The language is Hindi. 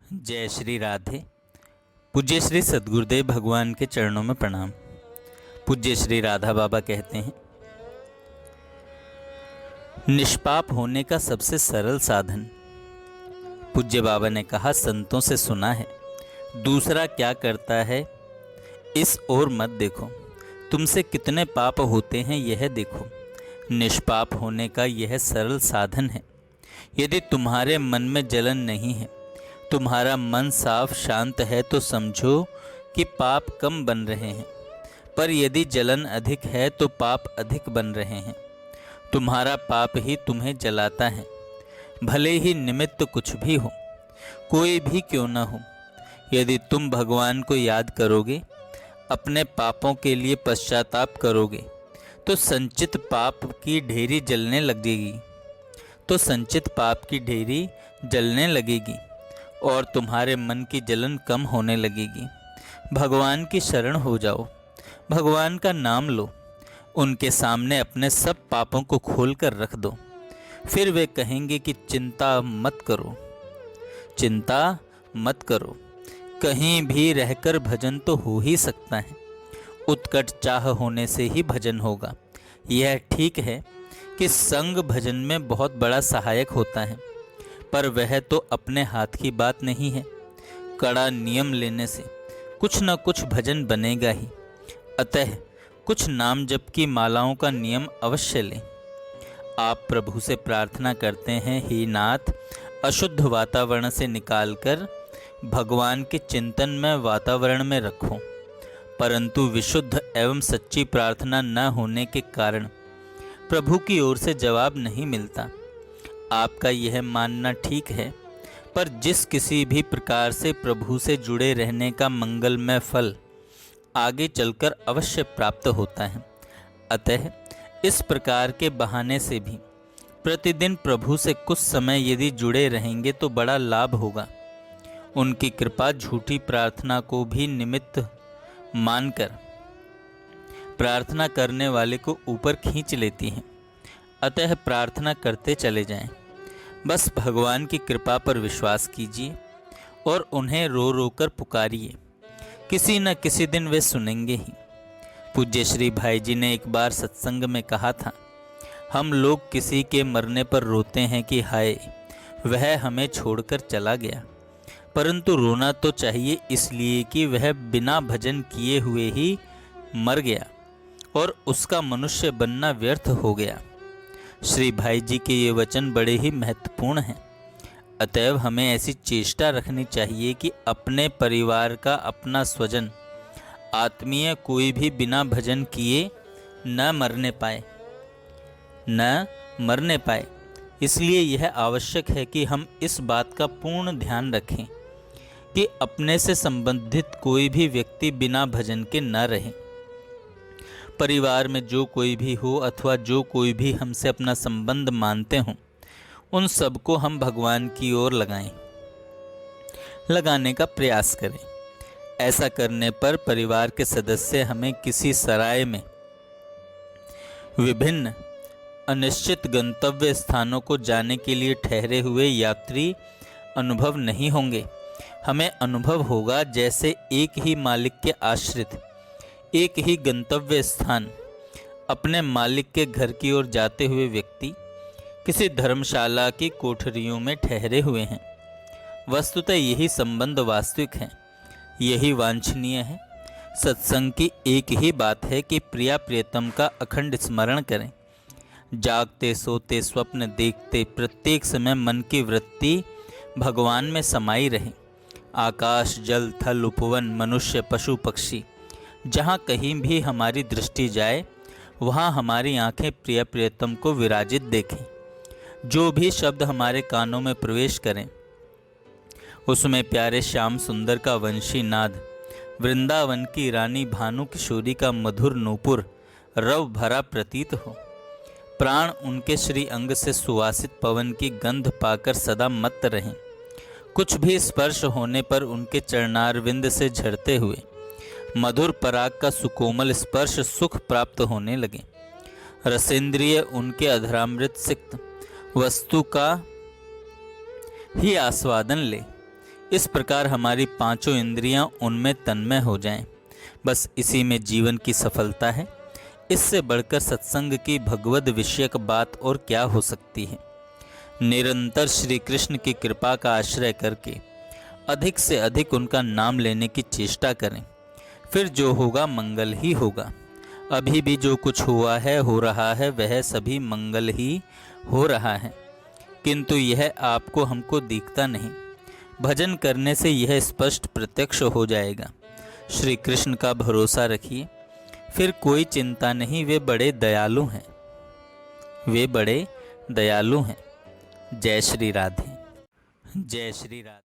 जय श्री राधे। पूज्य श्री सद्गुरुदेव भगवान के चरणों में प्रणाम। पूज्य श्री राधा बाबा कहते हैं, निष्पाप होने का सबसे सरल साधन। पूज्य बाबा ने कहा, संतों से सुना है, दूसरा क्या करता है इस ओर मत देखो, तुमसे कितने पाप होते हैं यह देखो। निष्पाप होने का यह सरल साधन है। यदि तुम्हारे मन में जलन नहीं है, तुम्हारा मन साफ शांत है, तो समझो कि पाप कम बन रहे हैं। पर यदि जलन अधिक है तो पाप अधिक बन रहे हैं। तुम्हारा पाप ही तुम्हें जलाता है, भले ही निमित्त कुछ भी हो, कोई भी क्यों न हो। यदि तुम भगवान को याद करोगे, अपने पापों के लिए पश्चाताप करोगे, तो संचित पाप की ढेरी जलने लगेगी और तुम्हारे मन की जलन कम होने लगेगी। भगवान की शरण हो जाओ, भगवान का नाम लो, उनके सामने अपने सब पापों को खोलकर रख दो। फिर वे कहेंगे कि चिंता मत करो, कहीं भी रहकर भजन तो हो ही सकता है। उत्कट चाह होने से ही भजन होगा। यह ठीक है कि संग भजन में बहुत बड़ा सहायक होता है, पर वह तो अपने हाथ की बात नहीं है। कड़ा नियम लेने से कुछ न कुछ भजन बनेगा ही। अतः कुछ नाम जप की मालाओं का नियम अवश्य लें। आप प्रभु से प्रार्थना करते हैं, हे नाथ, अशुद्ध वातावरण से निकालकर भगवान के चिंतन में वातावरण में रखो। परंतु विशुद्ध एवं सच्ची प्रार्थना न होने के कारण प्रभु की ओर से जवाब नहीं मिलता। आपका यह मानना ठीक है, पर जिस किसी भी प्रकार से प्रभु से जुड़े रहने का मंगलमय फल आगे चलकर अवश्य प्राप्त होता है। अतः इस प्रकार के बहाने से भी प्रतिदिन प्रभु से कुछ समय यदि जुड़े रहेंगे तो बड़ा लाभ होगा। उनकी कृपा झूठी प्रार्थना को भी निमित्त मानकर प्रार्थना करने वाले को ऊपर खींच लेती है। अतः प्रार्थना करते चले जाएं। बस भगवान की कृपा पर विश्वास कीजिए और उन्हें रो रो कर पुकारिए। किसी न किसी दिन वे सुनेंगे ही। पूज्य श्री भाई जी ने एक बार सत्संग में कहा था, हम लोग किसी के मरने पर रोते हैं कि हाय वह हमें छोड़कर चला गया, परंतु रोना तो चाहिए इसलिए कि वह बिना भजन किए हुए ही मर गया और उसका मनुष्य बनना व्यर्थ हो गया। श्री भाई जी के ये वचन बड़े ही महत्वपूर्ण हैं। अतएव हमें ऐसी चेष्टा रखनी चाहिए कि अपने परिवार का अपना स्वजन आत्मीय कोई भी बिना भजन किए न मरने पाए। इसलिए यह आवश्यक है कि हम इस बात का पूर्ण ध्यान रखें कि अपने से संबंधित कोई भी व्यक्ति बिना भजन के न रहे। परिवार में जो कोई भी हो अथवा जो कोई भी हमसे अपना संबंध मानते हों, उन सबको हम भगवान की ओर लगाने का प्रयास करें। ऐसा करने पर परिवार के सदस्य हमें किसी सराय में विभिन्न अनिश्चित गंतव्य स्थानों को जाने के लिए ठहरे हुए यात्री अनुभव नहीं होंगे। हमें अनुभव होगा जैसे एक ही मालिक के आश्रित एक ही गंतव्य स्थान अपने मालिक के घर की ओर जाते हुए व्यक्ति किसी धर्मशाला की कोठरियों में ठहरे हुए हैं। वस्तुतः यही संबंध वास्तविक है, यही वांछनीय है। सत्संग की एक ही बात है कि प्रिया प्रियतम का अखंड स्मरण करें। जागते सोते स्वप्न देखते प्रत्येक समय मन की वृत्ति भगवान में समाई रहे। आकाश जल थल उपवन मनुष्य पशु पक्षी, जहाँ कहीं भी हमारी दृष्टि जाए वहाँ हमारी आंखें प्रिय प्रियतम को विराजित देखें। जो भी शब्द हमारे कानों में प्रवेश करें उसमें प्यारे श्याम सुंदर का वंशी नाद, वृंदावन की रानी भानु किशोरी का मधुर नूपुर रव भरा प्रतीत हो। प्राण उनके श्री अंग से सुवासित पवन की गंध पाकर सदा मत्त रहें। कुछ भी स्पर्श होने पर उनके चरणारविंद से झरते हुए मधुर पराग का सुकोमल स्पर्श सुख प्राप्त होने लगे। रसेंद्रिय उनके अधरामृत सिक्त वस्तु का ही आस्वादन ले। इस प्रकार हमारी पांचों इंद्रियां उनमें तन्मय हो जाएं। बस इसी में जीवन की सफलता है। इससे बढ़कर सत्संग की भगवद विषयक बात और क्या हो सकती है। निरंतर श्री कृष्ण की कृपा का आश्रय करके अधिक से अधिक उनका नाम लेने की चेष्टा करें, फिर जो होगा मंगल ही होगा। अभी भी जो कुछ हुआ है, हो रहा है, वह सभी मंगल ही हो रहा है, किंतु यह आपको हमको दिखता नहीं। भजन करने से यह स्पष्ट प्रत्यक्ष हो जाएगा। श्री कृष्ण का भरोसा रखिए, फिर कोई चिंता नहीं। वे बड़े दयालु हैं, वे बड़े दयालु हैं। जय श्री राधे, जय श्री राधे।